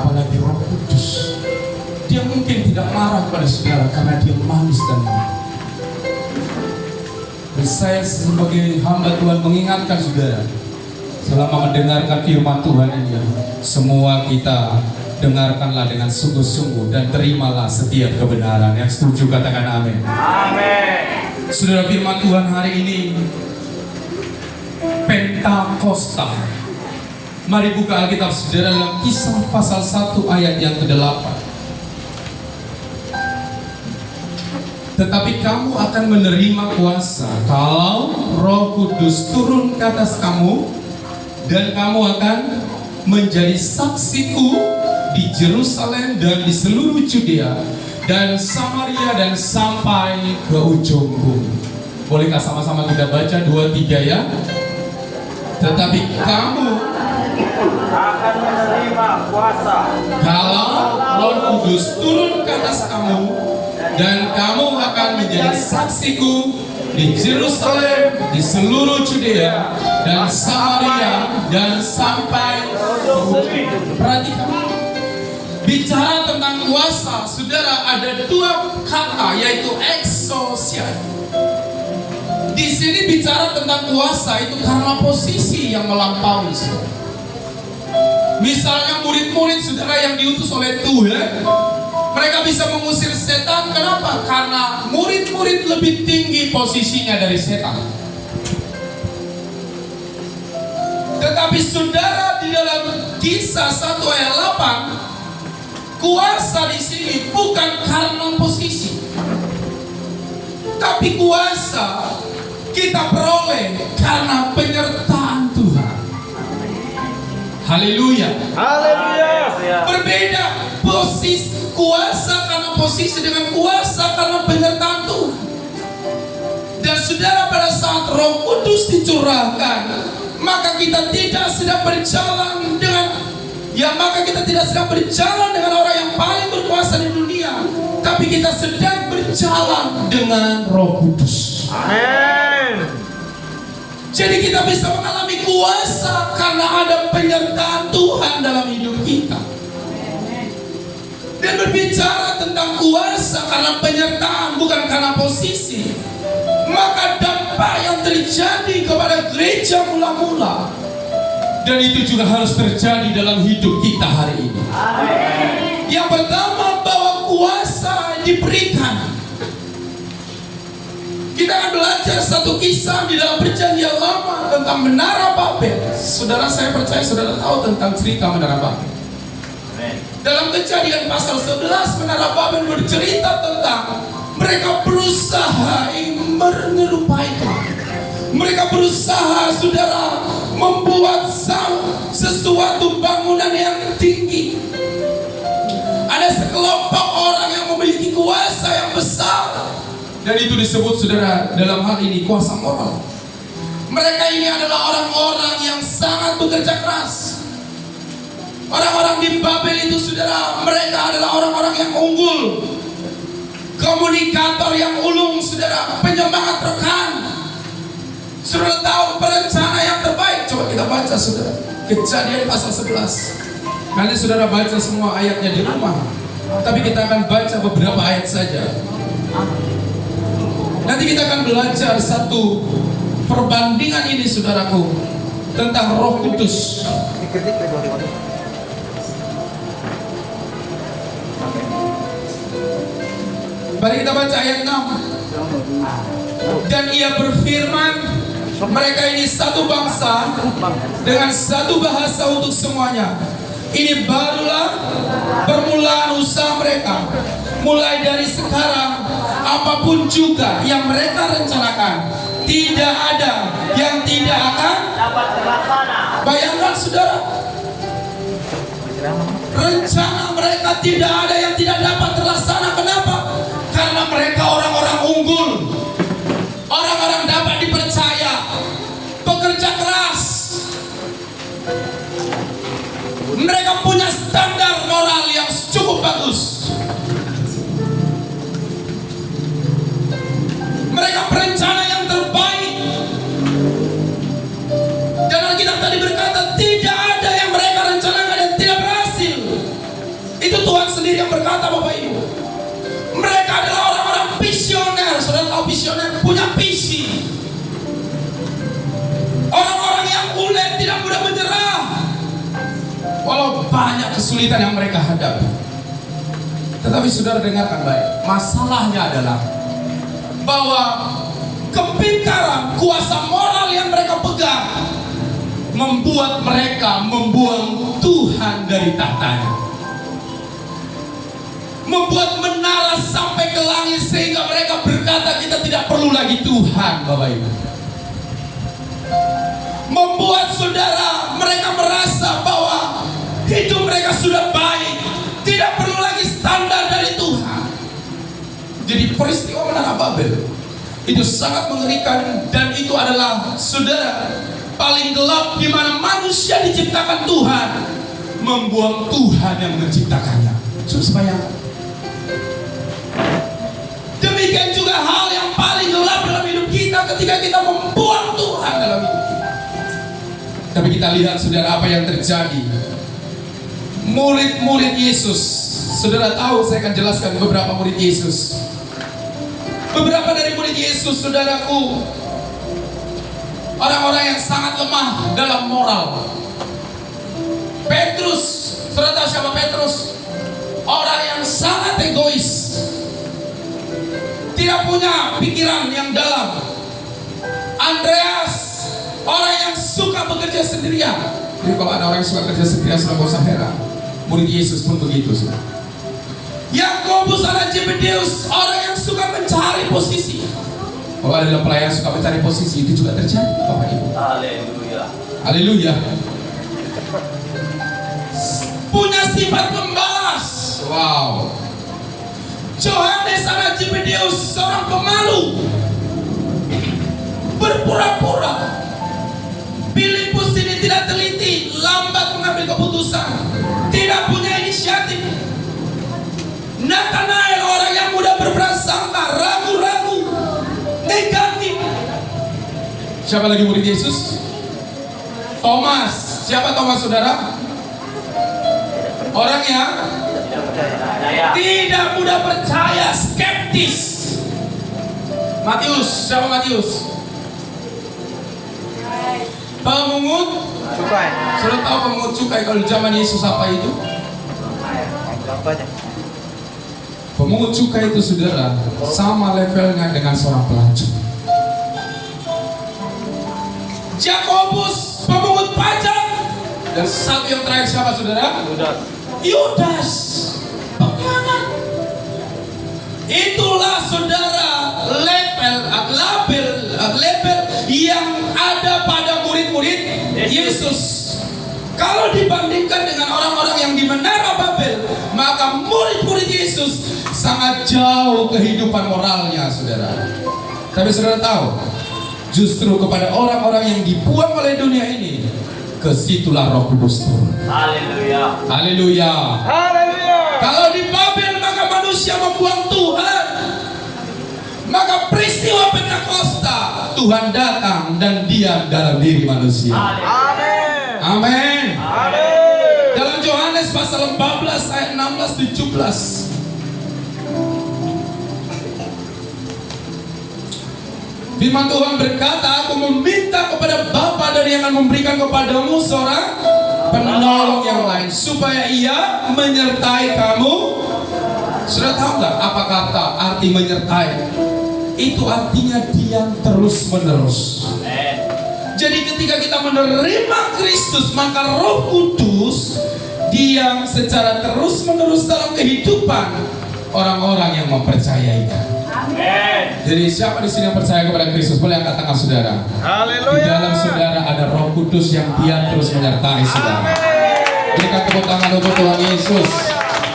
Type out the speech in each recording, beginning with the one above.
apalagi Roh Kudus. Dia mungkin tidak marah pada saudara karena dia manis dan manis. Dan saya sebagai hamba Tuhan mengingatkan saudara, selama mendengarkan firman Tuhan ini, semua kita dengarkanlah dengan sungguh-sungguh dan terimalah setiap kebenaran. Yang setuju katakan amin. Amin. Saudara, firman Tuhan hari ini Pentakosta. Mari buka Alkitab saudara dalam Kisah pasal 1 ayat yang ke-8. Tetapi kamu akan menerima kuasa kalau Roh Kudus turun ke atas kamu, dan kamu akan menjadi saksiku di Yerusalem dan di seluruh Judea dan Samaria dan sampai ke ujung bumi. Bolehkah sama-sama kita baca 2-3 ya? Tetapi kamu Akan menerima kuasa kalau Roh Kudus turun ke atas kamu, dan kamu akan menjadi saksiku di Yerusalem, di seluruh Judea dan Samaria dan sampai ke ujung. Perhatikan, bicara tentang kuasa, saudara, ada dua kata, yaitu exousia. Di sini bicara tentang kuasa itu karena posisi yang melampaui. Misalnya murid-murid saudara yang diutus oleh Tuhan, mereka bisa mengusir setan. Kenapa? Karena murid-murid lebih tinggi posisinya dari setan. Tetapi saudara, di dalam Kisah 1 ayat 8, kuasa di sini bukan karena posisi, tapi kuasa kita peroleh karena penyertaan Tuhan. Haleluya. Haleluya. Berbeda posisi kuasa karena posisi dengan kuasa karena penyertaan Tuhan. Dan saudara, pada saat Roh Kudus dicurahkan, maka kita tidak sedang berjalan dengan orang yang paling berkuasa di dunia, tapi kita sedang berjalan dengan Roh Kudus. Amin. Jadi kita bisa mengalami kuasa karena ada penyertaan Tuhan dalam hidup kita. Dan berbicara tentang kuasa karena penyertaan, bukan karena posisi, maka dampak yang terjadi kepada gereja mula-mula, dan itu juga harus terjadi dalam hidup kita hari ini. Amin. Yang pertama, bahwa kuasa diberikan. Kita akan belajar satu kisah di dalam Perjanjian Lama tentang Menara Babel. Saudara, saya percaya saudara tahu tentang cerita Menara Babel. Dalam Kejadian pasal 11, Menara Babel bercerita tentang mereka berusaha menyerupai Tuhan. Mereka berusaha, saudara, membuat sesuatu bangunan yang tinggi. Ada sekelompok orang yang memiliki kuasa yang besar, dan itu disebut, saudara, dalam hal ini kuasa moral. Mereka ini adalah orang-orang yang sangat bekerja keras. Orang-orang di Babel itu, saudara, mereka adalah orang-orang yang unggul, komunikator yang ulung, saudara, penyemangat rekan. Saudara tahu perencana yang terbaik. Coba kita baca, saudara, Kejadian pasal 11. Nanti saudara baca semua ayatnya di rumah, tapi kita akan baca beberapa ayat saja. Nanti kita akan belajar satu perbandingan ini, saudaraku, tentang Roh Kudus. Mari kita baca ayat 6. Dan ia berfirman, mereka ini satu bangsa dengan satu bahasa untuk semuanya. Ini barulah permulaan usaha mereka. Mulai dari sekarang, apapun juga yang mereka rencanakan, tidak ada yang tidak akan Dapat terlaksana. Bayangkan, saudara, rencana mereka tidak ada yang tidak dapat terlaksana. Kenapa? Karena mereka orang-orang unggul, orang-orang dapat dipercaya, pekerja keras. Mereka punya standar moral yang cukup bagus. Mereka perencana yang terbaik. Dan Alkitab tadi berkata, tidak ada yang mereka rencanakan dan tidak berhasil. Walau banyak kesulitan yang mereka hadapi. Tetapi saudara dengarkan baik, masalahnya adalah bahwa kepintaran, kuasa moral yang mereka pegang membuat mereka membuang Tuhan dari tahtanya, membuat menara sampai ke langit sehingga mereka berkata kita tidak perlu lagi Tuhan, Bapak Ibu. Membuat saudara mereka merasa bahwa hidup mereka sudah baik, tidak perlu lagi standar dari Tuhan. Jadi peristiwa menara Babel itu sangat mengerikan, dan itu adalah saudara paling gelap di mana manusia diciptakan Tuhan membuang Tuhan yang menciptakannya. Supaya demikian juga hal yang paling gelap dalam hidup kita ketika kita membuang Tuhan dalam hidup kita. Tapi kita lihat saudara apa yang terjadi. Murid-murid Yesus, saudara tahu, saya akan jelaskan beberapa murid Yesus. Beberapa dari murid Yesus, saudaraku, orang-orang yang sangat lemah dalam moral. Petrus, saudara tahu siapa Petrus? Orang yang sangat egois, tidak punya pikiran yang dalam. Andreas, orang yang suka bekerja sendirian. Jadi kalau ada orang yang suka kerja sendirian, sudah gak usah heran. Murid Yesus pun begitu, saudara. Yakobus anak Zebedeus, orang yang suka mencari posisi. Kalau ada pelayan suka mencari posisi, itu juga terjadi, Bapak Ibu. Haleluya. Haleluya. Punya sifat pembalas. Wow. Yohanes anak Zebedeus, seorang pemalu, berpura-pura. Filipus ini tidak teliti, lambat mengambil keputusan, tidak punya inisiatif. Nathanael, orang yang mudah berprasangka, ragu-ragu, negatif. Siapa lagi murid Yesus? Thomas. Siapa Thomas, saudara? Orang yang tidak mudah percaya, skeptis. Matius. Siapa Matius? Pemungut Cukai. Sudah tahu pemungut cukai kalau zaman Yesus apa itu? Pemungut cukai itu, saudara, sama levelnya dengan seorang pelacur. Yakobus, pemungut pajak. Dan satu yang terakhir siapa, saudara? Yudas, pengkhianat. Itulah saudara label yang ada pada murid-murid Yesus. Kalau dibandingkan dengan orang-orang yang di menara Babel, maka murid-murid Yesus sangat jauh kehidupan moralnya, saudara. Tapi saudara tahu, justru kepada orang-orang yang dibuang oleh dunia ini, kesitulah Roh Kudus turun. Haleluya. Haleluya. Haleluya. Kalau di Babel maka manusia membuang Tuhan, maka peristiwa Pentakosta Tuhan datang dan diam dalam diri manusia. Amin. Amin. Amin. Dalam Yohanes pasal 14 ayat 16-17. Firman Tuhan berkata, aku meminta kepada Bapa dan Dia akan memberikan kepadamu seorang penolong yang lain, supaya Ia menyertai kamu. Sudah tahu nggak apa kata arti menyertai? Itu artinya diam terus menerus. Jadi ketika kita menerima Kristus, maka Roh Kudus diam secara terus menerus dalam kehidupan orang-orang yang mempercayainya. Jadi siapa di sini yang percaya kepada Kristus? Boleh angkat tangan, saudara. Haleluya. Di dalam saudara ada Roh Kudus yang diam terus menyertai saudara. Berikan tepuk tangan untuk Tuhan Yesus.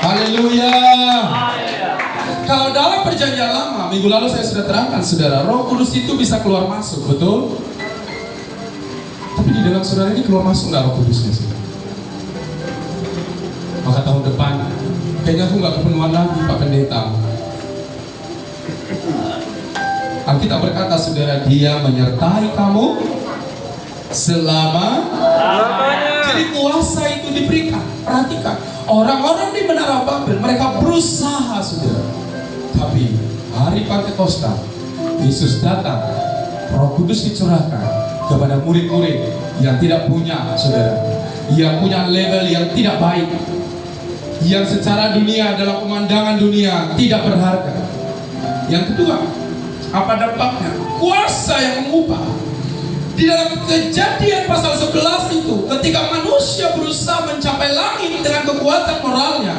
Haleluya. Kalau dalam perjanjian lama, minggu lalu saya sudah terangkan, saudara, Roh Kudus itu bisa keluar masuk, betul? Tapi di dalam saudara ini keluar masuk nggak Roh Kudusnya, saudara? Maka tahun depan kayaknya aku nggak kepenuhan lagi, Pak Pendeta. Alkitab berkata, saudara, Dia menyertai kamu selama. Jadi kuasa itu diberikan. Perhatikan, orang-orang di menara Babel, mereka berusaha, saudara. Tapi hari Pentakosta, Yesus datang, Roh Kudus dicurahkan kepada murid-murid yang tidak punya, saudara, yang punya level yang tidak baik, yang secara dunia dalam pemandangan dunia tidak berharga. Yang kedua, apa dampaknya? Kuasa yang mengubah. Di dalam Kejadian pasal 11 itu, ketika manusia berusaha mencapai langit dengan kekuatan moralnya,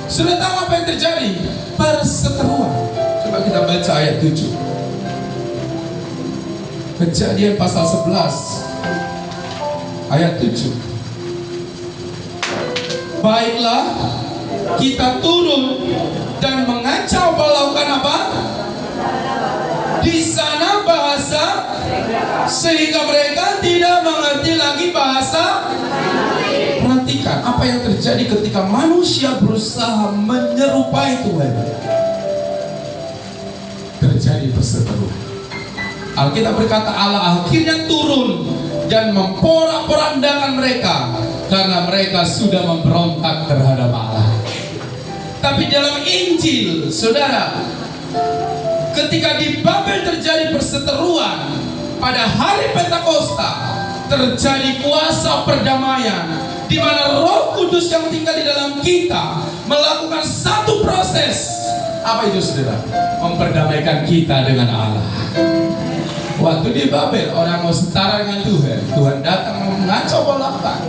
sudah tahu apa yang terjadi? Perseteruan. Coba kita baca ayat 7. Kejadian pasal 11 ayat 7. Baiklah, kita turun dan mengacau lautan apa? Di sana bahasa, sehingga mereka tidak mengerti lagi bahasa. Perhatikan apa yang terjadi ketika manusia berusaha menyerupai Tuhan. Terjadi perseteruan. Alkitab berkata Allah akhirnya turun dan memporak-porandakan mereka karena mereka sudah memberontak terhadap Allah. Tapi dalam Injil, saudara, ketika di Babel terjadi perseteruan, pada hari Pentakosta terjadi kuasa perdamaian, di mana Roh Kudus yang tinggal di dalam kita melakukan satu proses. Apa itu, saudara? Memperdamaikan kita dengan Allah. Waktu di Babel orang mau setara dengan Tuhan, Tuhan datang mengacau balakkan.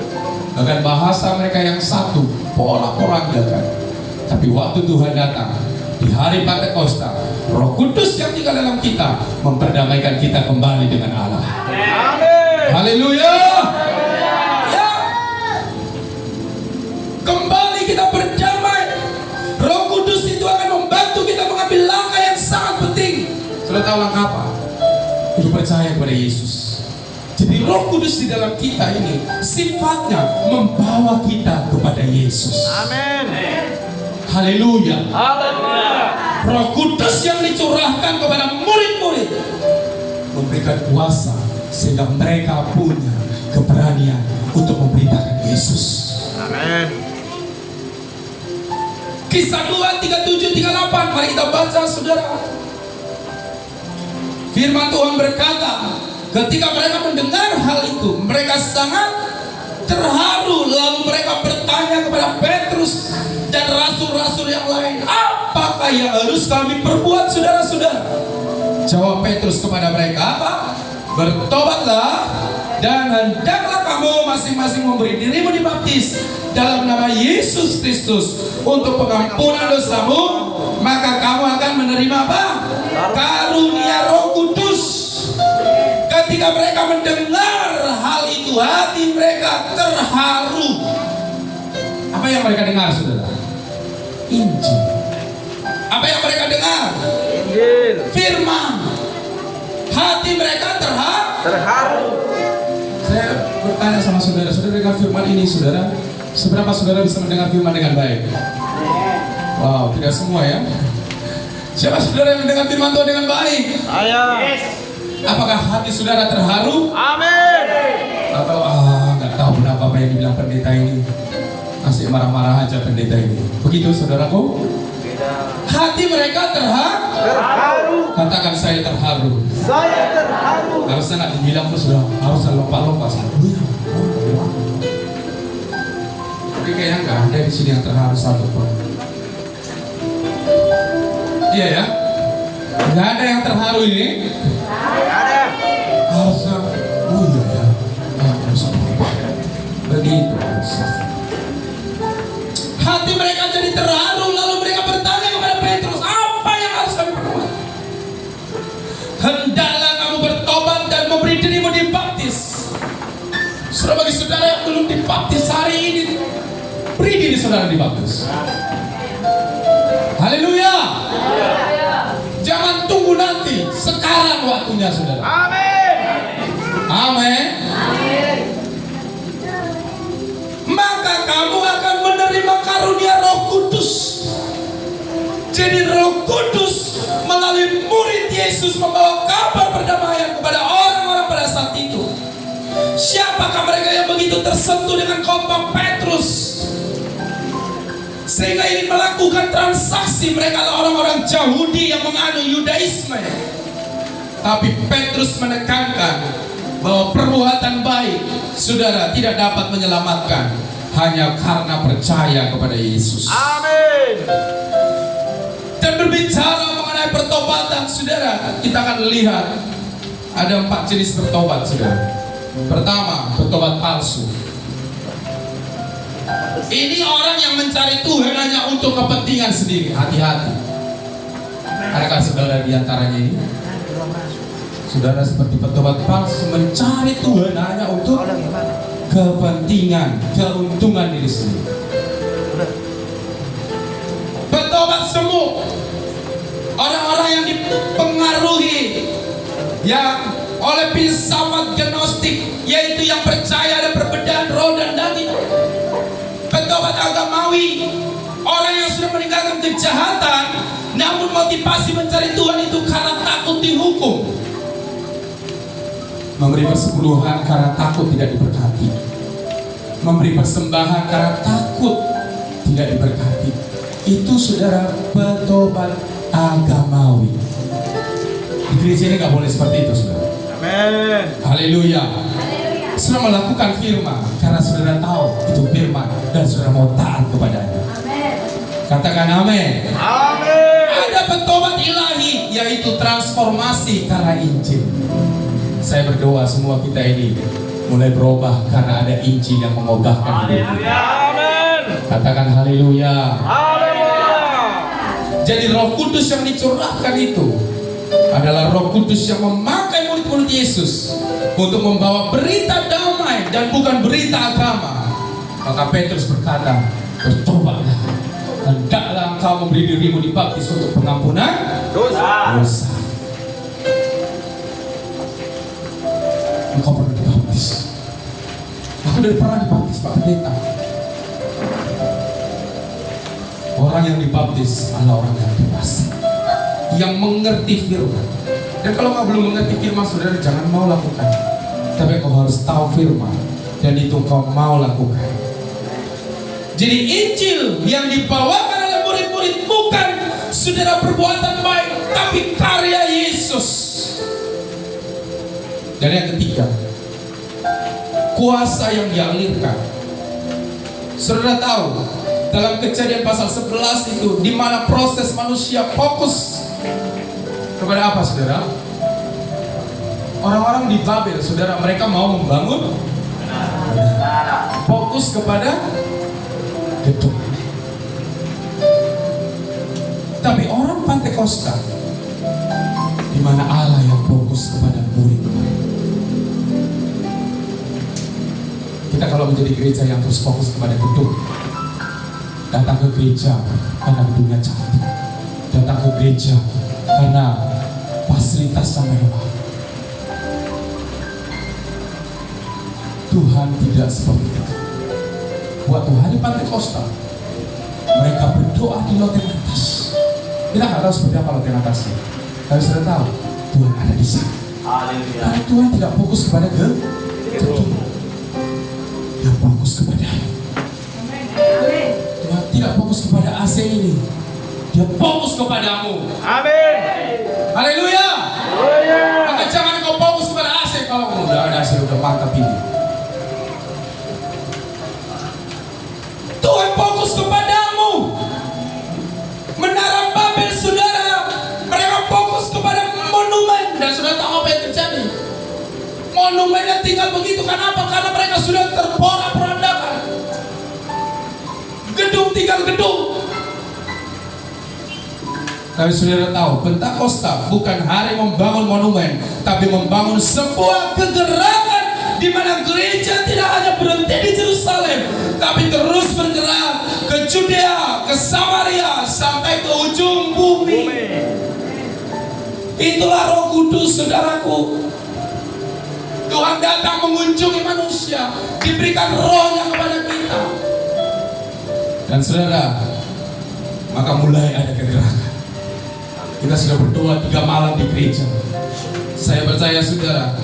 Bahkan bahasa mereka yang satu, porak-porandakan. Tapi waktu Tuhan datang di hari Pentakosta, Roh Kudus yang tinggal dalam kita memperdamaikan kita kembali dengan Allah. Amin. Haleluya. Ya. Kembali kita berdamai. Roh Kudus itu akan membantu kita mengambil langkah yang sangat penting. Sudah tahu langkah apa? Itu percaya kepada Yesus. Jadi Roh Kudus di dalam kita ini sifatnya membawa kita kepada Yesus. Amin. Haleluya. Haleluya. Roh Kudus yang dicurahkan kepada murid-murid memberikan kuasa sehingga mereka punya keberanian untuk memberitakan Yesus. Amin. Kisah 2, 37, 38. Mari kita baca, saudara. Firman Tuhan berkata, ketika mereka mendengar hal itu, mereka sangat terharu. Lalu mereka bertanya kepada Petrus dan rasul-rasul yang lain, apakah yang harus kami perbuat, saudara-saudara? Jawab Petrus kepada mereka, apa? Bertobatlah dan hendaklah kamu masing-masing memberi dirimu dibaptis dalam nama Yesus Kristus untuk pengampunan dosamu, maka kamu akan menerima apa? Karunia Roh Kudus. Ketika mereka mendengar hal itu, hati mereka terharu. Apa yang mereka dengar, saudara? Injil. Apa yang mereka dengar? Injil. Firman. Hati mereka Terharu. Saya bertanya sama saudara, saudara dengar firman ini, saudara? Seberapa saudara bisa mendengar firman dengan baik? Wow, tidak semua ya. Siapa saudara yang mendengar firman Tuhan dengan baik? Saya. Apakah hati saudara terharu? Amin. Atau nggak tahu kenapa apa yang dibilang pendeta ini, masih marah-marah aja pendeta ini. Begitu saudaraku? Hati mereka Terharu. katakan saya terharu. Saya terharu. Harusnya nggak dibilang terus, sudah harusnya lompat-lompat. Tapi kayaknya nggak ada di sini yang terharu satu pun. Iya ya, nggak ada yang terharu ini. Ada. Harusnya, oh iya ya, harus begitu. Hati mereka jadi terharu, lalu mereka bertanya kepada Petrus, apa yang harus kami perbuat? Hendaklah kamu bertobat dan memberi dirimu dibaptis. Saudara, bagi saudara yang belum dibaptis hari ini, beri diri saudara dibaptis. Haleluya. Jangan tunggu nanti, sekarang waktunya saudara. Amin. Amin. Maka kamu akan menerima karunia Roh Kudus. Jadi Roh Kudus melalui murid Yesus membawa kabar perdamaian kepada orang-orang pada saat itu. Siapakah mereka yang begitu tersentuh dengan khotbah Petrus sehingga ingin melakukan transaksi? Mereka adalah orang-orang Yahudi yang menganut Yudaisme. Tapi Petrus menekankan bahwa perbuatan baik saudara tidak dapat menyelamatkan hanya karena percaya kepada Yesus. Amin. Dan berbicara mengenai pertobatan saudara, kita akan lihat ada 4 jenis bertobat saudara. Pertama, bertobat palsu. Ini orang yang mencari Tuhan hanya untuk kepentingan sendiri. Hati-hati. Adakah saudara di antaranya ini? Saudara seperti bertobat palsu, mencari Tuhan hanya untuk kepentingan, keuntungan diri sendiri. Bertobat semu, orang-orang yang dipengaruhi yang oleh filsafat gnostik, yaitu yang percaya ada perbedaan roh dan daging. Bertobat agamawi, orang yang sudah meninggalkan kejahatan namun motivasi mencari Tuhan itu karena takut dihukum. Memberi persepuluhan karena takut tidak diberkati. Memberi persembahan karena takut tidak diberkati. Itu saudara bertobat agamawi. Di gereja ini gak boleh seperti itu saudara. Amin. Haleluya. Saudara melakukan firman karena saudara tahu itu firman dan saudara mau taat kepadanya. Katakan amin. Amin. Ada bertobat ilahi, yaitu transformasi karena Injil. Saya berdoa semua kita ini mulai berubah karena ada Injil yang mengubahkan hidup. Amin. Katakan haleluya. Haleluya. Jadi Roh Kudus yang dicurahkan itu adalah Roh Kudus yang memakai murid-murid Yesus untuk membawa berita damai dan bukan berita agama. Maka Petrus berkata, bertobatlah, hendaklah engkau memberi dirimu dibaptis untuk pengampunan Dosa. dosa. Engkau perlu dibaptis. Aku udah pernah dibaptis Pak Pendeta. Orang yang dibaptis adalah orang yang dewasa, yang mengerti firman. Dan kalau kau belum mengerti firman, saudara jangan mau lakukan. Tapi kau harus tahu firman, dan itu kau mau lakukan. Jadi Injil yang dibawakan oleh murid-murid bukan saudara perbuatan baik, tapi karya Yesus. Dan yang ketiga, kuasa yang dialirkan. Saudara tahu dalam Kejadian pasal 11 itu di mana proses manusia fokus kepada apa saudara? Orang-orang di Babel saudara, mereka mau membangun fokus kepada gedung. Tapi orang Pantekosta di mana Allah yang fokus kepada murid. Kita kalau menjadi gereja yang terus fokus kepada gedung, datang ke gereja karena gedungnya cantik, datang ke gereja karena fasilitasnya mewah. Tuhan tidak seperti itu. Waktu hari Pantekosta, mereka berdoa di loteng atas. Kita nggak tahu seperti apa loteng atasnya, tapi sudah tahu Tuhan ada di sana. Karena Tuhan tidak fokus kepada gedung, Dia fokus kepada Tuhan tidak fokus kepada AC ini, Dia fokus kepadamu. Amin. Haleluya. Haleluya. Maka jangan kau fokus kepada AC. Kalau udah ada AC udah mantap ini. Tuhan fokus kepadamu. Menara Babel saudara, mereka fokus kepada monumen. Dan saudara tahu apa yang terjadi? Monumennya tinggal begitu. Kenapa? Karena mereka sudah terporak-porandakan. Gedung tinggal gedung. Tapi saudara tahu, Pentakosta bukan hari membangun monumen, tapi membangun sebuah kegerakan di mana gereja tidak hanya berhenti di Yerusalem, tapi terus bergerak ke Judea, ke Samaria, sampai ke ujung bumi. Itulah Roh Kudus, saudaraku. Tuhan datang mengunjungi manusia, diberikan rohnya kepada kita. Dan saudara, maka mulai ada kegerakan. Kita sudah berdoa 3 malam di gereja. Saya percaya saudara,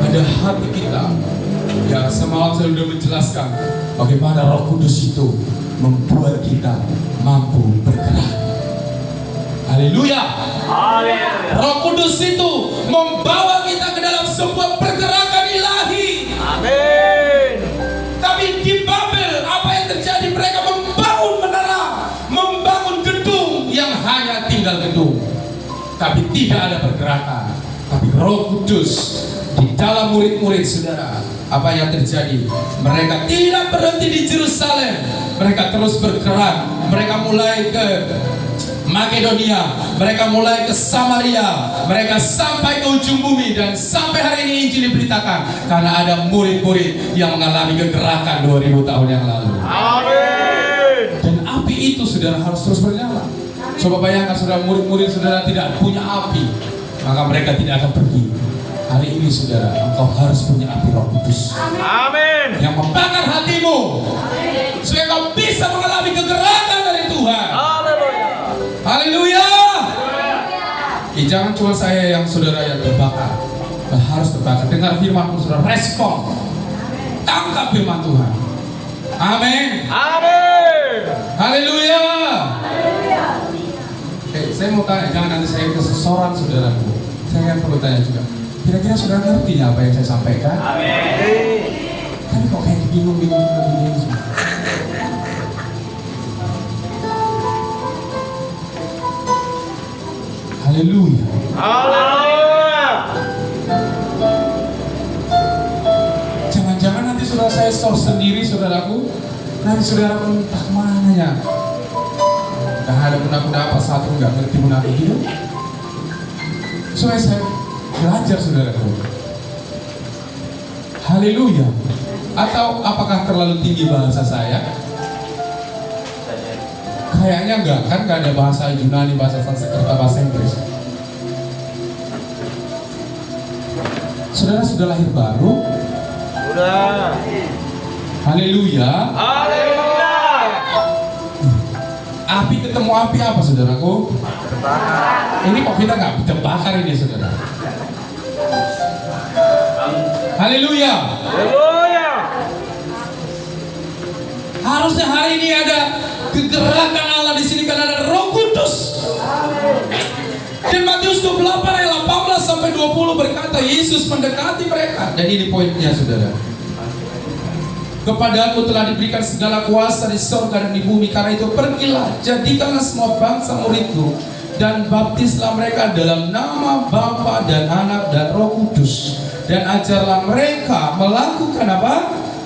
ada hati kita yang semalam saya sudah menjelaskan bagaimana Roh Kudus itu membuat kita mampu bergerak. Haleluya. Roh Kudus itu membawa kita ke dalam sebuah pergerakan ilahi. Amin. Tapi di Babel apa yang terjadi? Mereka membangun menara, membangun gedung yang hanya tinggal gedung, tapi tidak ada pergerakan. Tapi Roh Kudus di dalam murid-murid saudara, apa yang terjadi? Mereka tidak berhenti di Yerusalem, mereka terus bergerak. Mereka mulai ke Makedonia, mereka mulai ke Samaria, mereka sampai ke ujung bumi, dan sampai hari ini Injil diberitakan karena ada murid-murid yang mengalami kegerakan 2000 tahun yang lalu. Amin. Dan api itu saudara harus terus bernyala. Coba bayangkan saudara, murid-murid saudara tidak punya api, maka mereka tidak akan pergi. Hari ini saudara, engkau harus punya api Roh Kudus Amin. yang membakar hatimu, supaya kau bisa mengalami kegerakan dari Tuhan. Haleluya. Haleluya. Jangan cuma saya yang saudara yang terbakar, harus terbakar. Dengar firman Tuhan, saudara, respon, tangkap firman Tuhan. Amin. Amin. Haleluya. Saya mau tanya, jangan nanti saya kesesoran saudaraku. Saya perlu tanya juga. Kira-kira saudara ngerti apa yang saya sampaikan? Amin. Tapi kok kayak bingung-bingung begini semua. Haleluya. Haleluya. Jangan-jangan nanti saudara saya source sendiri saudaraku. Nanti saudara pun entah kemana ya. Gak ada pun aku dapat satu nggak ngerti pun aku gitu. Supaya saya belajar saudaraku. Haleluya. Atau apakah terlalu tinggi bahasa saya? Kayaknya enggak, kan enggak ada bahasa Yunani, bahasa Sanskerta, bahasa Inggris. Saudara sudah lahir baru? Sudah. Haleluya. Haleluya. Api ketemu api apa saudaraku? Ini kok kita nggak terbakar ini saudara? Haleluya. Haleluya. Harusnya hari ini ada kegerakan Allah di sini karena ada Roh Kudus. Dan Matius 28 ayat 18 sampai 20 berkata, Yesus mendekati mereka. Dan ini poinnya saudara. Kepadaku telah diberikan segala kuasa di surga dan di bumi. Karena itu pergilah, jadikanlah semua bangsa muridku, dan baptislah mereka dalam nama Bapa dan Anak dan Roh Kudus. Dan ajarlah mereka melakukan apa?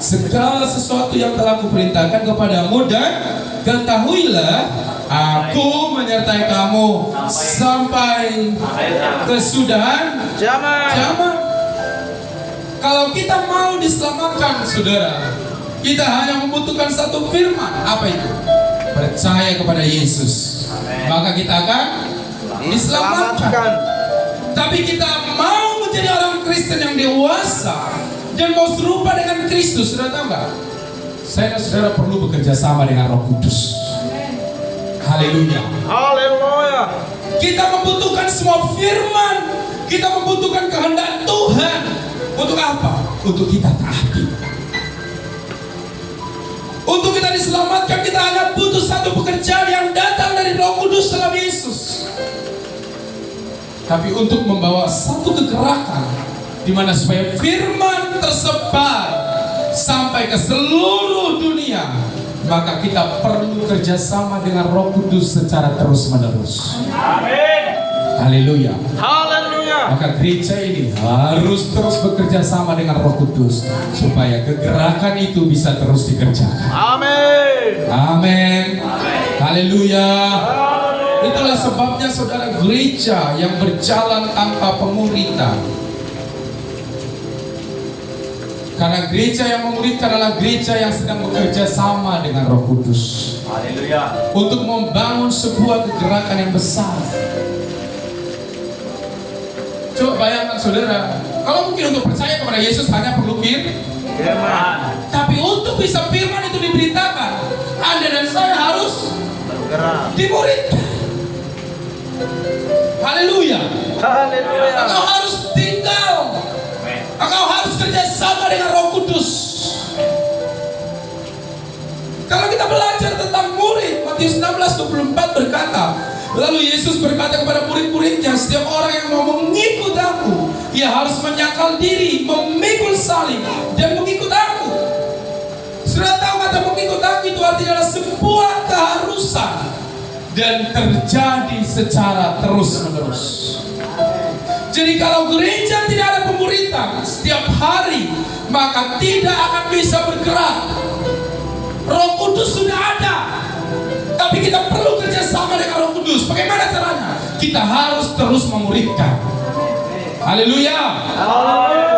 Segala sesuatu yang telah kuperintahkan kepadamu, dan ketahuilah aku menyertai kamu sampai kesudahan zaman. Kalau kita mau diselamatkan saudara, kita hanya membutuhkan satu firman. Apa itu? Percaya kepada Yesus, maka kita akan diselamatkan. Tapi kita mau menjadi orang Kristen yang dewasa dan mau serupa dengan Kristus, sudah tahu nggak? Saya dan saudara perlu bekerja sama dengan Roh Kudus. Haleluya. Haleluya. Kita membutuhkan semua firman. Kita membutuhkan kehendak Tuhan. Untuk apa? Untuk kita taati. Untuk kita diselamatkan, kita hanya butuh satu pekerjaan yang datang dari Roh Kudus dalam Yesus. Tapi untuk membawa satu kegerakan, di mana supaya firman tersebar sampai ke seluruh dunia, maka kita perlu kerjasama dengan Roh Kudus secara terus-menerus. Amin. Haleluya. Haleluya. Maka gereja ini harus terus bekerja sama dengan Roh Kudus supaya kegerakan itu bisa terus dikerjakan. Amin. Amin. Haleluya. Haleluya. Itulah sebabnya saudara, gereja yang berjalan tanpa pemuritan. Karena gereja yang memuridkan adalah gereja yang sedang bekerja sama dengan Roh Kudus. Haleluya. Untuk membangun sebuah kegerakan yang besar. Coba bayangkan saudara, kalau mungkin untuk percaya kepada Yesus hanya perlu Firman. tapi untuk bisa firman itu diberitakan, Anda dan saya harus Bergerak. dimuridkan. Haleluya. Haleluya. Engkau harus tinggal, engkau harus kerja sama dengan Roh Kudus. Kalau kita belajar tentang murid, Matius 16:24 berkata, lalu Yesus berkata kepada murid-muridnya, setiap orang yang mau mengikut aku ia harus menyangkal diri, memikul salib, dan mengikut aku. Sudah tahu kata mengikut aku itu artinya adalah sebuah keharusan dan terjadi secara terus-menerus. Jadi kalau gereja tidak ada pemuritan setiap hari, maka tidak akan bisa bergerak. Roh Kudus sudah ada, tapi kita perlu kerjasama dengan Roh Kudus. Bagaimana caranya? Kita harus terus memuridkan. Haleluya.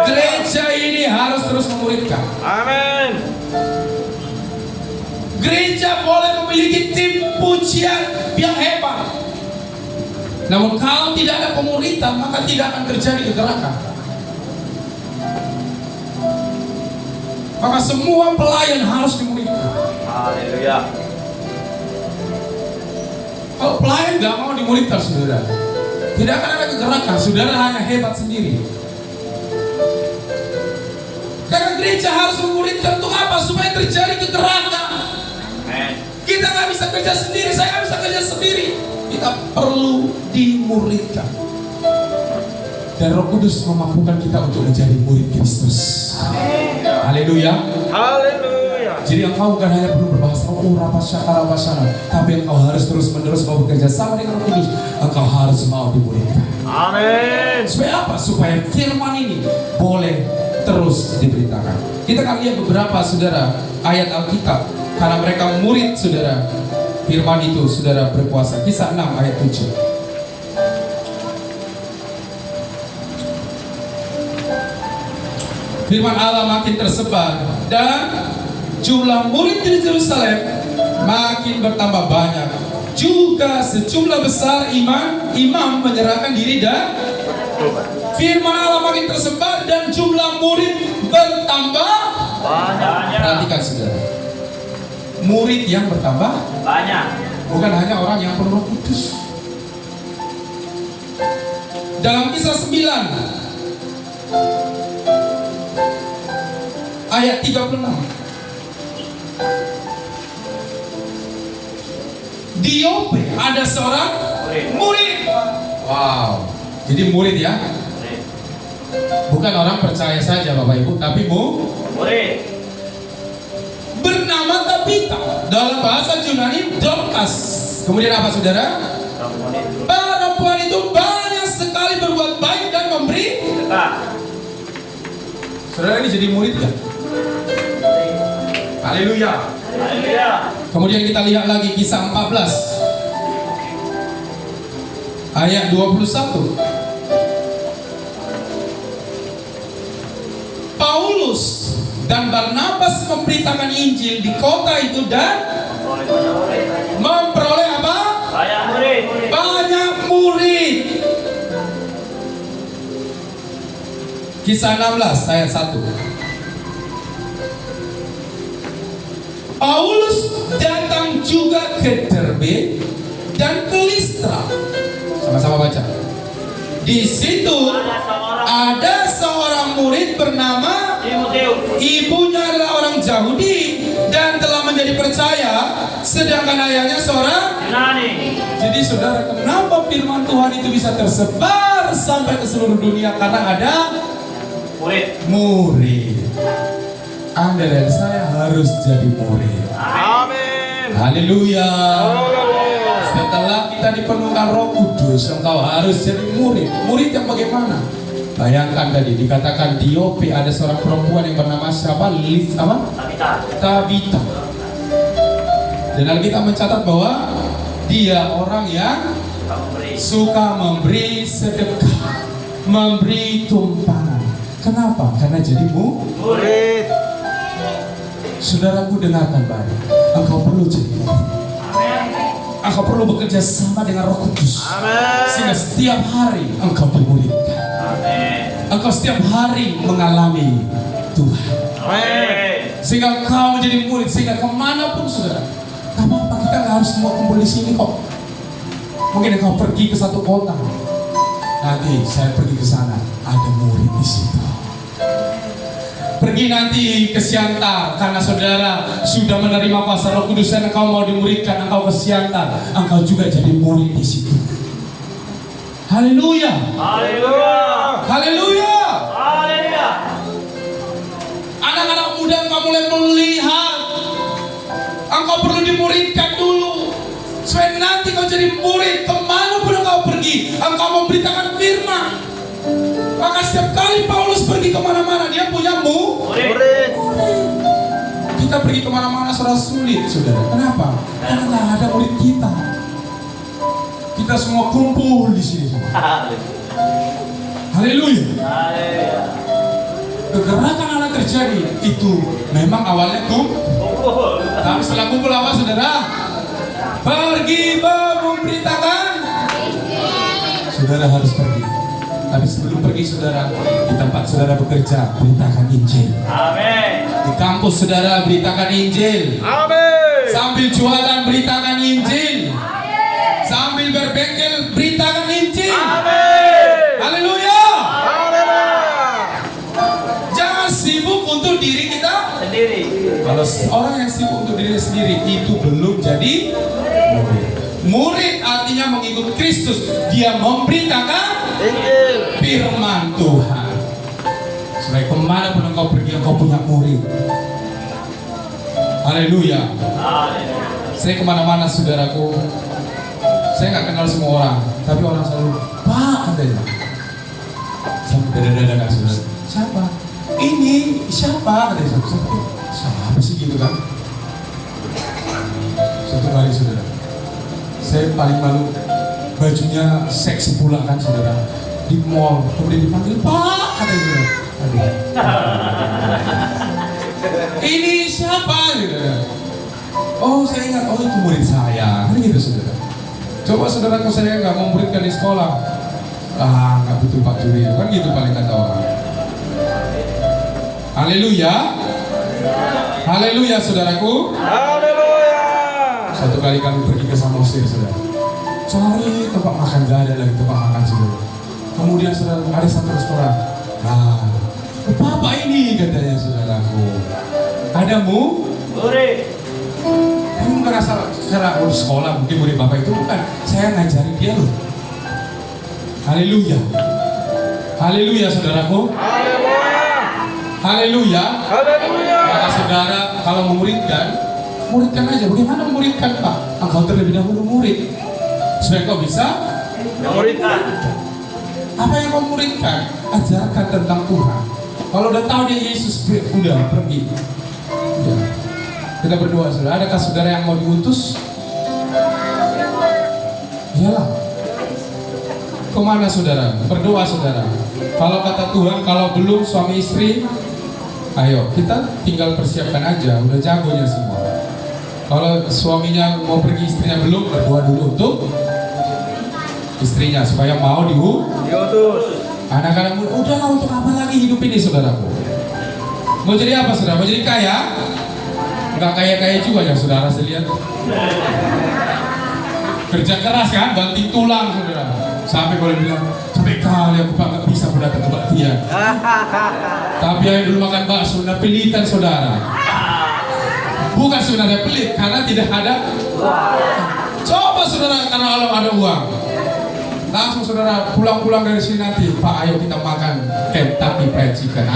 Gereja ini harus terus memuridkan. Amin. Gereja boleh memiliki tim pujian yang hebat, namun kalau tidak ada pemuritan, maka tidak akan terjadi kegerakan. Maka semua pelayan harus dimuridkan. Haleluya. Kalau pelayan gak mau dimuridkan, saudara, tidak akan ada kegerakan. Saudara hanya hebat sendiri. Karena gereja harus memuridkan untuk apa? Supaya terjadi kegerakan. Kita nggak bisa kerja sendiri, saya nggak bisa kerja sendiri. Kita perlu dimuridkan. Dan Roh Kudus memampukan kita untuk menjadi murid Kristus. Haleluya. Haleluya. Jadi engkau bukan hanya perlu berbahasa rapasana, tapi engkau harus terus-menerus mau bekerja sama dengan Roh Kudus. Engkau harus mau dimuridkan. Amin. Supaya apa? Supaya firman ini boleh terus diberitakan. Kita akan lihat beberapa, saudara, ayat Alkitab. Karena mereka murid, saudara, firman itu, saudara, berkuasa. Kisah 6 ayat 7. Firman Allah makin tersebar dan jumlah murid di Yerusalem makin bertambah banyak. Juga sejumlah besar imam menyerahkan diri, dan firman Allah makin tersebar dan jumlah murid bertambah Banyak. Perhatikan, saudara, murid yang bertambah Banyak. bukan hanya orang yang penuh Roh Kudus. Dalam Kisah 9 ayat 36, di Yope ada seorang murid. Wow. Jadi murid ya, bukan orang percaya saja Bapak Ibu, tapi Murid. bernama Tabita, dalam bahasa Yunani Dorcas. Kemudian apa, saudara? Perempuan itu banyak sekali berbuat baik dan memberi. Saudara, ini jadi murid ya? Haleluya. Haleluya. Kemudian kita lihat lagi Kisah 14 ayat 21. Paulus dan Barnabas memberitakan Injil di kota itu dan memperoleh apa? Banyak murid. Banyak murid. Kisah 16 ayat 1. Paulus datang juga ke Derbe dan ke Listra. Sama-sama baca. Di situ ada seorang murid bernama Timotius. ibunya adalah orang Yahudi dan telah menjadi percaya, sedangkan ayahnya seorang Yunani. Jadi saudara, kenapa firman Tuhan itu bisa tersebar sampai ke seluruh dunia? Karena ada murid. Anda dan saya harus jadi murid. Amin. Haleluya. Setelah kita dipenuhkan Roh Kudus, engkau harus jadi murid. Murid yang bagaimana? Bayangkan tadi dikatakan di Yope ada seorang perempuan yang bernama siapa? Tabita. Dan Alkitab mencatat bahwa dia orang yang suka memberi sedekah, memberi tumpangan. Kenapa? Karena jadi Murid. Saudaraku, dengarkan baik. Engkau perlu jadi murid. Engkau perlu bekerja sama dengan Roh Kudus. Amin. Sehingga setiap hari engkau dimuridkan. Amin. Engkau setiap hari mengalami Tuhan. Amin. Sehingga engkau menjadi murid. Sehingga kemanapun, saudara, gak apa-apa, kita gak harus semua kumpul di sini kok. Mungkin engkau pergi ke satu kota, nanti saya pergi ke sana, ada murid di situ. Pergi nanti ke Siantar, karena saudara sudah menerima kuasa Roh Kudus dan engkau mau dimuridkan, engkau ke Siantar, engkau juga jadi murid di situ. Haleluya. Haleluya. Haleluya. Haleluya. Anak-anak muda engkau mulai melihat, engkau perlu dimuridkan dulu. Supaya nanti kau jadi murid, kemanapun engkau pergi, engkau memberitakan firman. Maka setiap kali Paulus pergi kemana-mana, dia punya Murid. Kita pergi kemana-mana saudara sulit, saudara. Kenapa? Karena nggak ada murid kita. Kita semua kumpul di sini semua. Haleluya. Haleluya. Kegerakan anak terjadi itu memang awalnya Kumpul. tapi setelah kumpul apa saudara? Pergi memberitakan. Saudara harus pergi. Tapi sebelum pergi saudara, di tempat saudara bekerja, beritakan Injil. Amin. Di kampus saudara, beritakan Injil. Amin. Sambil jualan, beritakan Injil. Sambil berbengkel, beritakan Injil. Amin. Haleluya. Haleluya. Jangan sibuk untuk diri kita Sendiri. Kalau orang yang sibuk untuk diri sendiri itu belum jadi murid. Murid artinya mengikut Kristus. Dia memberitakan Injil. firman Tuhan. Supaya kemanapun engkau pergi, engkau punya murid. Haleluya. Haleluya. Saya kemana-mana saudaraku, saya nggak kenal semua orang, tapi orang selalu Pak katanya. Sampai dada-dada saudara. Siapa? Ini siapa? Katanya siapa sih gitu kan? Suatu hari saudara, saya paling malu, bajunya seksi pula kan saudara, di mall, kemudian dipanggil Pak katanya saudara. Aduh. Ini siapa? Gitu. Oh saya ingat, oh itu murid saya, kan gitu saudara. Coba saudaraku saya nggak mau muridkan di sekolah, nggak betul Pak Juri, kan gitu paling kata orang. Haleluya, haleluya saudaraku. Haleluya. Satu kali kami pergi ke Samosir saudara, cari tempat makan, gak ada lagi tempat makan saudara. Kemudian saudara ada satu restoran, apa ini katanya saudaraku, ada Murid. Kamu merasa secara sekolah mungkin murid bapak itu bukan, saya ngajarin dia loh. Haleluya, haleluya saudaraku. Haleluya. Haleluya. Haleluya. Maka saudara kalau memuridkan, muridkan aja. Bagaimana memuridkan Pak? Engkau terlebih dahulu murid supaya kau bisa Muridkan. apa yang kau muridkan, ajarkan tentang Tuhan. Kalau udah tahu dia Yesus, udah pergi. Udah. Kita berdoa saudara. Adakah saudara yang mau diutus? Iyalah. Kemana saudara? Berdoa saudara. Kalau kata Tuhan, kalau belum suami istri, ayo kita tinggal persiapkan aja. Udah jagonya semua. Kalau suaminya mau pergi, istrinya belum, berdoa dulu untuk istrinya supaya mau Diutus. Anak-anak muda, udahlah untuk apa lagi hidup ini saudaraku? Mau jadi apa saudara? Mau jadi kaya? Enggak kaya-kaya juga ya saudara, saya lihat. Kerja keras kan, banting tulang saudara. Sampai boleh bilang, sampai kali aku Pak nggak bisa datang ke baktian. Tapi yang dulu makan bakso, nah pilitan saudara. Bukan sebenarnya pelit, karena tidak ada. Coba saudara, karena kalau ada uang. Langsung saudara pulang-pulang dari sini nanti, Pak ayo kita makan Kentucky Fried Chicken.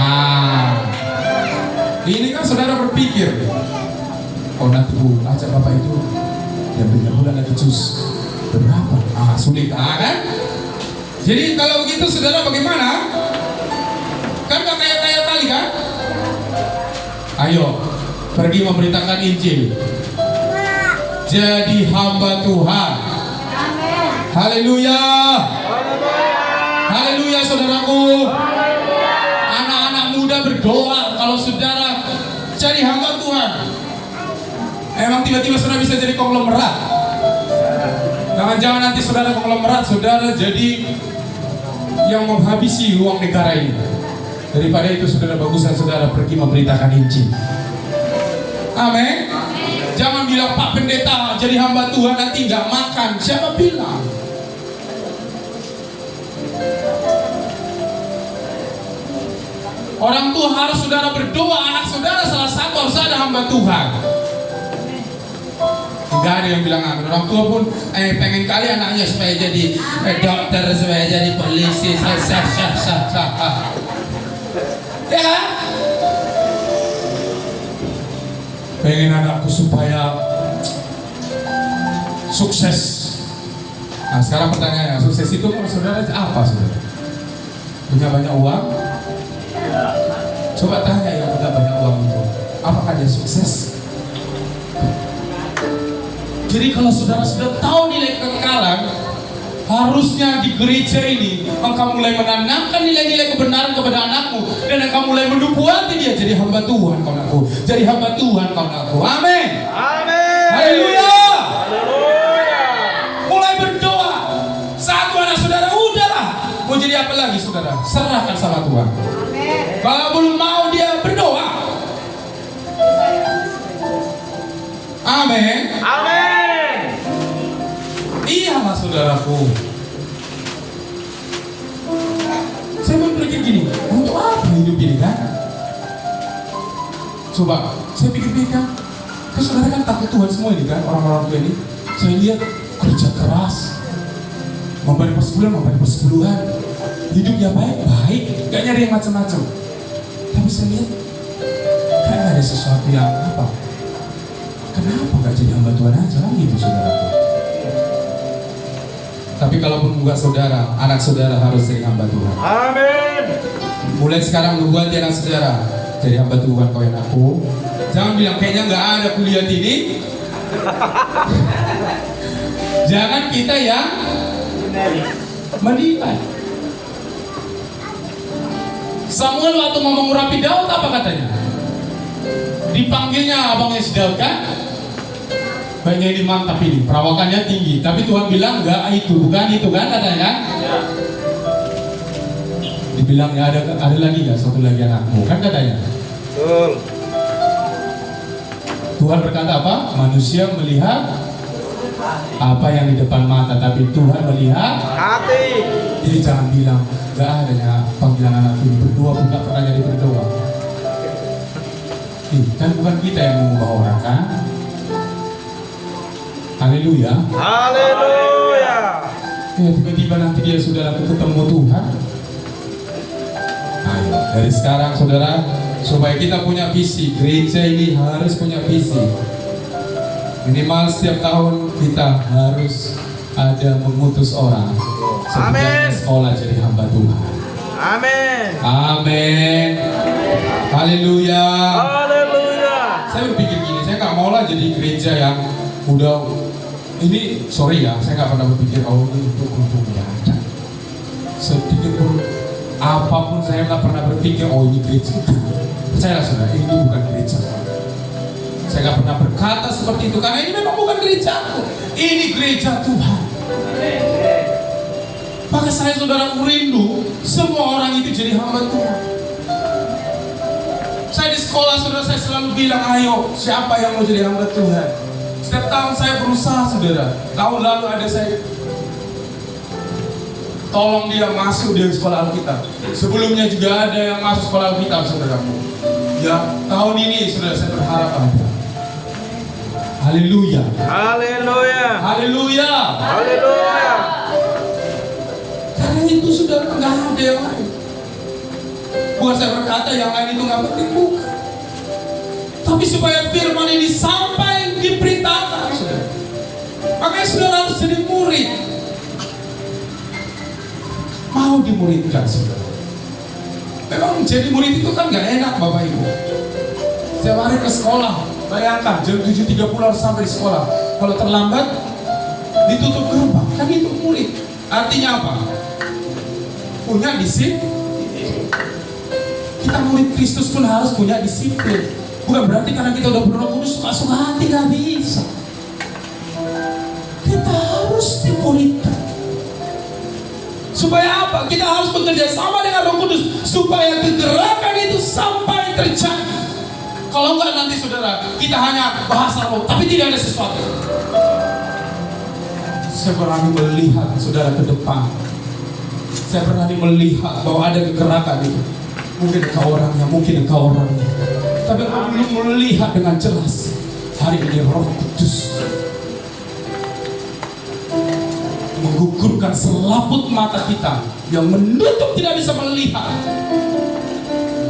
Ini kan saudara berpikir, oh nanti Bu, ajak Bapak itu yang bulan lagi jus berapa? Sulit kan? Jadi kalau begitu saudara bagaimana? Kan gak kaya-kaya kali kan? Ayo pergi memberitakan Injil. Jadi hamba Tuhan. Haleluya. Haleluya saudaraku. Anak-anak muda berdoa kalau saudara jadi hamba Tuhan. Emang tiba-tiba saudara bisa jadi konglomerat? Jangan-jangan nanti saudara konglomerat, saudara jadi yang menghabisi uang negara ini. Daripada itu saudara, bagusan saudara pergi memberitakan Injil. Amin. Jangan bilang Pak Pendeta jadi hamba Tuhan nanti nggak makan. Siapa bilang? Orang tua harus saudara berdoa, anak saudara salah satu harus ada hamba Tuhan. Enggak ada yang bilang amin. Orang tua pun pengen kali anaknya supaya jadi dokter, supaya jadi polisi. Ya kan? Pengen anakku supaya sukses. Nah sekarang pertanyaannya, sukses itu menurut saudara apa saudara? Punya banyak uang? Coba tanya yang punya banyak uang itu, apakah dia sukses? Jadi kalau saudara sudah tahu nilai kekekalan, harusnya di gereja ini engkau mulai menanamkan nilai-nilai kebenaran kepada anakmu, dan engkau mulai menubuati dia jadi hamba Tuhan kau anakku, jadi hamba Tuhan kau anakku. Amin. Amin. Haleluya. Haleluya. Mulai berdoa. Satu anak saudara udahlah, mau jadi apa lagi saudara? Serahkan sama Tuhan. Amin. Kalau belum mau dia berdoa. Amin. Amin. Iya mas saudaraku. Saya mau berpikir gini, untuk apa hidup ini kan? Coba, saya pikir-pikir kan, saudara kan takut Tuhan semua ini kan, orang-orang tua ini. Saya lihat kerja keras, membayar persepuluhan, membayar persepuluhan, hidupnya baik-baik, gak nyari yang macam-macam. Tapi saya lihat, kayak ada sesuatu yang apa? Kenapa gak jadi hamba Tuhan aja gitu saudaraku? Tapi kalaupun enggak saudara, anak saudara harus jadi hamba Tuhan. Amin. Mulai sekarang membuat anak saudara jadi hamba Tuhan kau anakku. Jangan bilang kayaknya nggak ada kuliah ini. Jangan kita yang menilai. Samuel waktu mau mengurapi Daud apa katanya? Dipanggilnya abangnya si Daud kan? Banyak ini mantap ini, perawakannya tinggi. Tapi Tuhan bilang enggak itu, bukan itu kan katanya. Ya. Dibilang ya ada lagi nggak satu lagi anakmu kan katanya. Betul. Tuhan berkata apa? Manusia melihat apa yang di depan mata, tapi Tuhan melihat Hati. Jadi jangan bilang nggak adanya panggilan anak ini berdoa pun nggak pernah jadi berdoa. Kan bukan kita yang mengubah orang kan? Haleluya. Haleluya. Ya tiba-tiba nanti dia sudah ketemu Tuhan. Ayo dari sekarang saudara, supaya kita punya visi, gereja ini harus punya visi. Minimal setiap tahun kita harus ada mengutus orang Amin. sekolah jadi hamba Tuhan. Amin. Amin. Haleluya. Haleluya. Saya berpikir gini, saya nggak mau lah jadi gereja yang udah ini, sorry ya, saya nggak pernah berpikir ini untuk nggak ada. Sedikit pun apapun saya nggak pernah berpikir ini gereja. Percayalah saudara, ini bukan gereja. Saya nggak pernah berkata seperti itu karena ini memang bukan gerejaku. Ini gereja Tuhan. Maka saya saudara rindu semua orang itu jadi hamba Tuhan. Saya di sekolah saudara, saya selalu bilang ayo siapa yang mau jadi hamba Tuhan. Setiap tahun saya berusaha saudara. Tahun lalu ada saya tolong dia masuk di sekolah Alkitab. Sebelumnya juga ada yang masuk sekolah Alkitab saudaraku. Ya tahun ini saudara saya berharap ada. Haleluya. Haleluya. Haleluya. Haleluya. Karena itu sudah nggak ada yang lain. Bukan saya berkata yang lain itu nggak penting, bukan. Tapi supaya firman ini sampai diberitakan, saudara. Makanya saudara harus jadi murid. Mau dimuridkan, saudara. Memang jadi murid itu kan nggak enak, Bapak Ibu. Setiap hari ke sekolah, bayangkan jam 7.30 harus sampai di sekolah. Kalau terlambat, ditutup gerbang. Kan itu murid. Artinya apa? Punya disiplin. Kita murid Kristus pun harus punya disiplin. Bukan berarti karena kita udah berdoa kudus suka-suka hati, gak bisa. Kita harus dimuridkan. Supaya apa? Kita harus bekerja sama dengan Roh Kudus supaya kegerakan itu sampai terjadi. Kalau enggak nanti saudara, kita hanya bahasa roh, tapi tidak ada sesuatu. Saya berani melihat saudara ke depan. Saya berani melihat bahwa ada kegerakan itu. Mungkin engkau orangnya, mungkin engkau orangnya. Tapi engkau belum melihat dengan jelas. Hari ini Roh Kudus bukan selaput mata kita yang menutup tidak bisa melihat.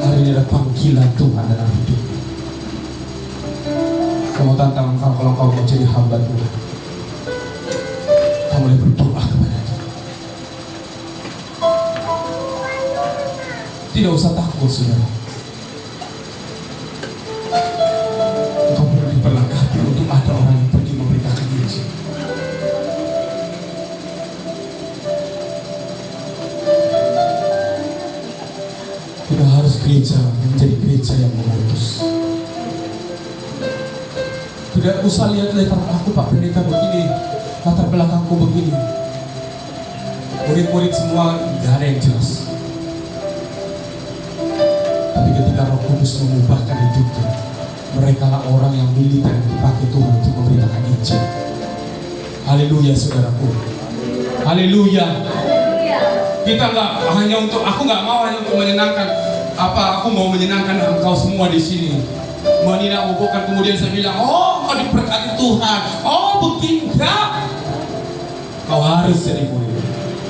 Hari ini ada panggilan Tuhan dalam hidup. Kamu tantang engkau kalau kau mau jadi hamba Tuhan. Kamu boleh berdoa kepada Dia. Tidak usah takut, saudara. Engkau perlu diperlengkapi untuk ada orang yang pergi memberitakan Injil. Tidak harus gereja menjadi gereja yang mengutus. Tidak usah lihat latar aku Pak Pendeta begini, latar belakangku begini. Murid-murid semua tidak ada yang jelas. Tapi ketika Roh Kudus mengubahkan hidupnya, mereka lah orang yang militer yang dipakai Tuhan untuk memberitakan Injil. Haleluya saudaraku. Haleluya. Kita nggak hanya untuk, aku nggak mau hanya untuk menyenangkan. Aku mau menyenangkan engkau semua di sini. Meninabukan kemudian saya bilang, oh kau diberkati Tuhan. Oh begini enggak. Kau harus jadi murid.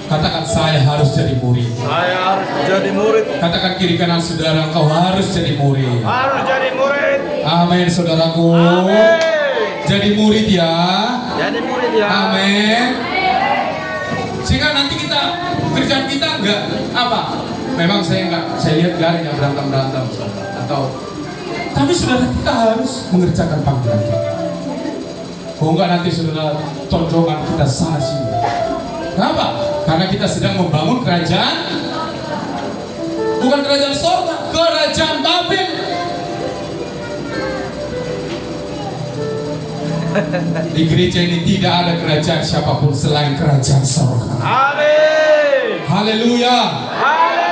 Katakan saya harus jadi murid. Saya harus jadi murid. Katakan kiri kanan saudara, kau harus jadi murid. Harus jadi murid. Amin saudaraku. Amin. Jadi murid ya. Jadi murid ya. Amin. Sehingga nanti kerjaan kita enggak apa? Memang saya lihat gak ada berantem atau, tapi saudara kita harus mengerjakan panggilan kita. Oh enggak nanti saudara tonjokan kita sana sini. Kenapa? Karena kita sedang membangun kerajaan, bukan kerajaan sorga, kerajaan Babel. Di gereja ini tidak ada kerajaan siapapun selain kerajaan sorga. Amin. Haleluya. Haleluya.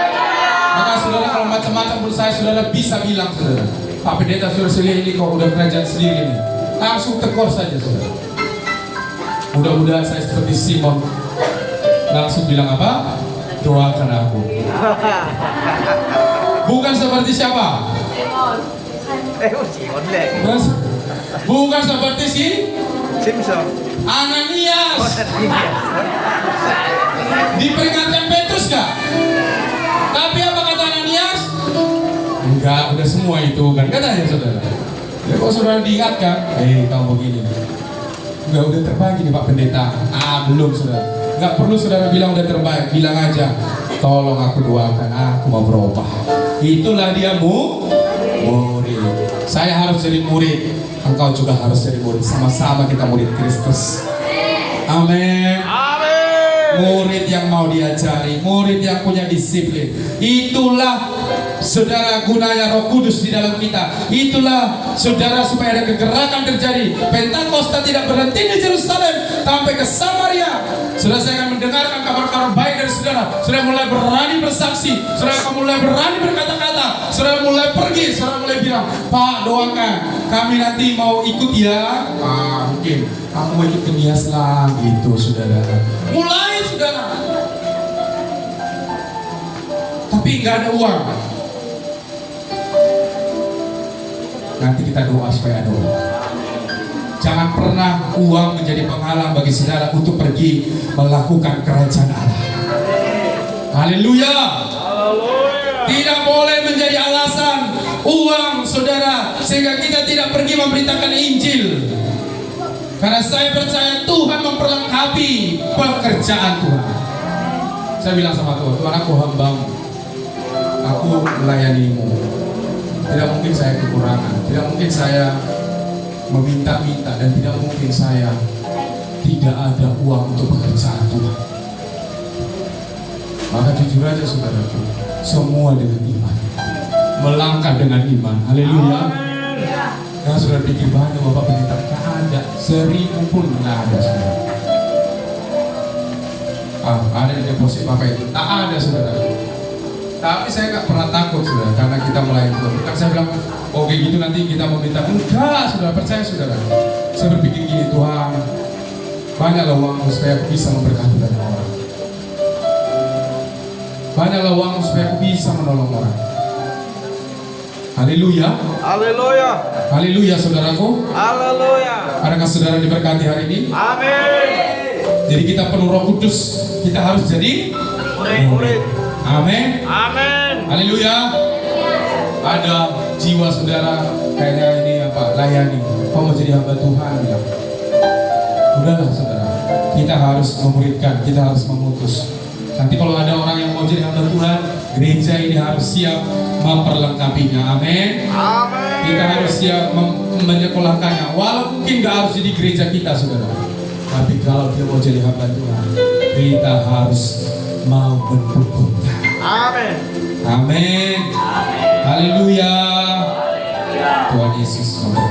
Maka saudara kalau macam-macam pun saudara bisa bilang saudara, Pak Pendeta saudara ini kok udah kerajaan sendiri nih. Langsung tegur saja saudara. Mudah-mudahan saya seperti Simon. Langsung bilang apa? Doakan aku. Bukan seperti siapa? Simon deh. Bukan seperti si Simpson. Ananias. Diperingatkan Petrus gak? Tapi apa kata Ananias? Enggak, udah semua itu kan katanya saudara. Ya kok saudara diingatkan? Kamu begini. Enggak, udah terbaik nih Pak Pendeta. Belum saudara. Enggak perlu saudara bilang udah terbaik. Bilang aja, tolong aku doakan, aku mau berubah. Itulah dia murid. Saya harus jadi murid. Engkau juga harus jadi murid. Sama-sama kita murid Kristus. Amin. Murid yang mau diajari, murid yang punya disiplin. Itulah saudara gunanya Roh Kudus di dalam kita. Itulah saudara supaya ada kegerakan terjadi. Pentakosta tidak berhenti di Yerusalem sampai ke Samaria. Saudara, saya akan mendengarkan kabar-kabar baik dari saudara. Saudara mulai berani bersaksi. Saudara mulai berani berkata-kata. Saudara mulai pergi. Saudara mulai bilang, Pak doakan kami nanti mau ikut ya. Mungkin aku mau ikut ke Nias lah gitu saudara. Mulai saudara. Tapi nggak ada uang. Nanti kita doa supaya ada uang. Jangan pernah uang menjadi penghalang bagi saudara untuk pergi melakukan kerajaan Allah. Haleluya. Tidak boleh menjadi alasan uang saudara sehingga kita tidak pergi memberitakan Injil. Karena saya percaya Tuhan memperlengkapi pekerjaan Tuhan. Saya bilang sama Tuhan, Tuhan aku hambamu, aku melayanimu. Tidak mungkin saya kekurangan, tidak mungkin saya meminta-minta, dan tidak mungkin saya tidak ada uang untuk pekerjaan Tuhan. Maka jujur aja saudaraku, semua dengan iman, melangkah dengan iman. Haleluya. Nah saudara pikir banyak Bapak Pendeta, tak ada 1000 pun nggak ada saudara. Ada di deposit Bapak itu, tak ada saudara. Tapi saya nggak pernah takut saudara, karena kita melayani Tuhan. Kan saya bilang, oke gitu nanti kita meminta. Enggak saudara, percaya saudara. Saya berpikir gini, Tuhan, banyaklah uang supaya aku bisa memberkati banyak orang. Banyaklah uang supaya aku bisa menolong orang. Haleluya. Haleluya. Haleluya saudaraku. Haleluya. Adakah saudara diberkati hari ini? Amin. Jadi kita penuh Roh Kudus, kita harus jadi Murid. amin. Amin. Haleluya. Ada jiwa saudara kayaknya ini apa, layani. Kau mau jadi hamba Tuhan bilang. Udahlah saudara, kita harus memuridkan, kita harus memutus. Nanti kalau ada orang yang mau jadi hamba Tuhan, gereja ini harus siap memperlengkapinya. Amin. Amin. Kita harus siap menyekolahkannya. Walau mungkin gak harus jadi gereja kita saudara, tapi kalau dia mau jadi hamba Tuhan, kita harus mau mendukungnya. Amin. Amin. Haleluya. Tuhan Yesus memberkati.